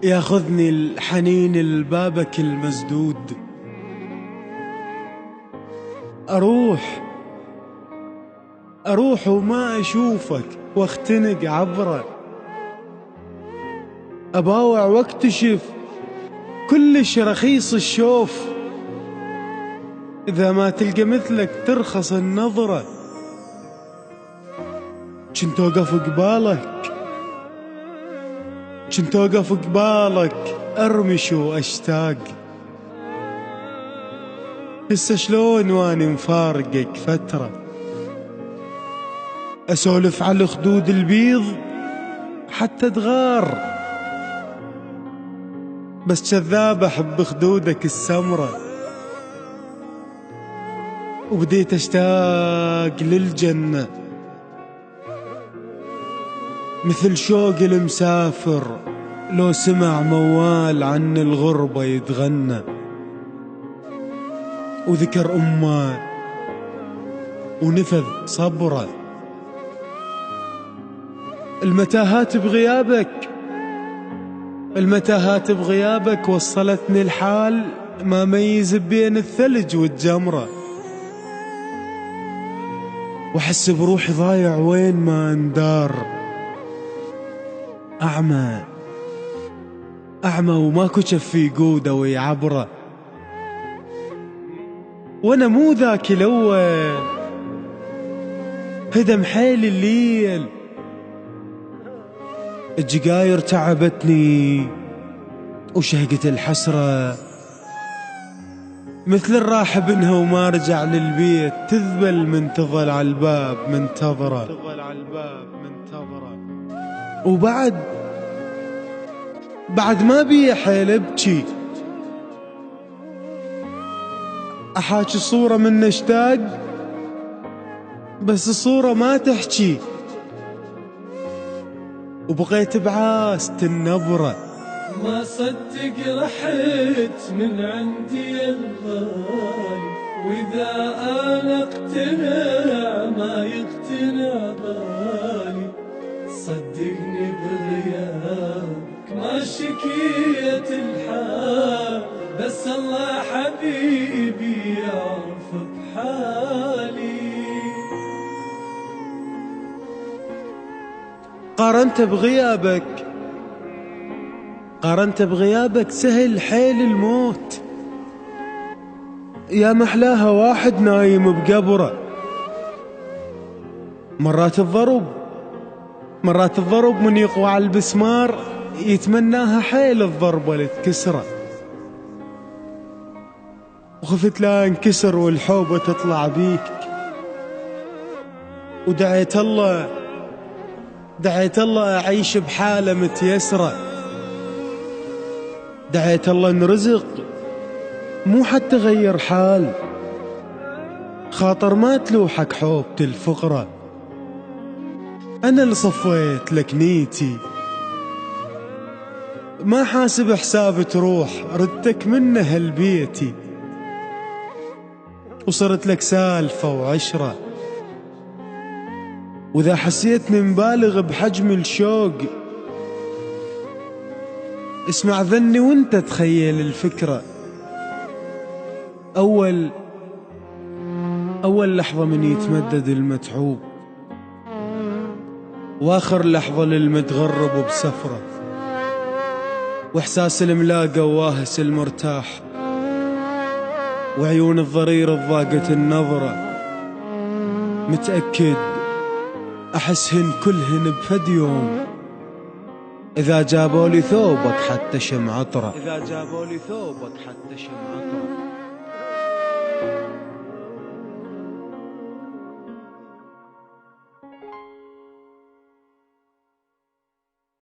ياخذني الحنين لبابك المسدود، أروح وما أشوفك واختنق عبره، أباوع واكتشف كلش رخيص الشوف، إذا ما تلقى مثلك ترخص النظرة. كنت أوقف قبالك أرمش وأشتاق، هسه شلون واني مفارقك فترة، أسولف على خدود البيض حتى تغار، بس كذاب أحب خدودك السمرة، وبديت أشتاق للجنة مثل شوق المسافر لو سمع موال عن الغربة يتغنى، وذكر أمه ونفذ صبره. المتاهات بغيابك وصلتني الحال ما ميز بين الثلج والجمرة، وأحس بروحي ضايع وين ما اندار، أعمى وماكو شفي قوده ويعبره، وانا مو ذاك الأول هدم حيل الليل، الجقاير تعبتني وشهقة الحسرة مثل الراحب انها وما رجع للبيت، تذبل من تظل على الباب منتظرة، وبعد ما بي حيل ابكي، احاكي صورة من اشتاق بس الصورة ما تحكي، وبقيت بعاست النبرة. ما صدق رحت من عندي الغالي، واذا انا اقتنع ما يقتنع بالي، صدقني بغيابك ما شكيت الحال، بس الله حبيبي يعرفك حالي. قارنت بغيابك سهل حيل الموت، يا محلاها واحد نايم بقبره، مرات الضرب من يقوى على البسمار يتمناها حيل الضربة لتكسره، وخفت لا انكسر والحوبة تطلع بيك، ودعيت الله أعيش بحالة متيسرة، دعيت الله نرزق مو حتى غير حال، خاطر ما تلوحك حوبة الفقرة، أنا اللي صفيت لك نيتي ما حاسب حساب تروح، ردتك منه هالبيتي وصرت لك سالفة وعشرة، وإذا حسيتني مبالغ بحجم الشوق اسمع ذني وانت تخيل الفكرة، أول لحظة من يتمدد المتعوب، وآخر لحظة للمتغرب بسفرة، وإحساس الملاقة وواهس المرتاح، وعيون الضرير الضاقت النظرة، متأكد أحسهن كلهن بفد يوم إذا جابوا لي ثوبك حتى شم عطرة.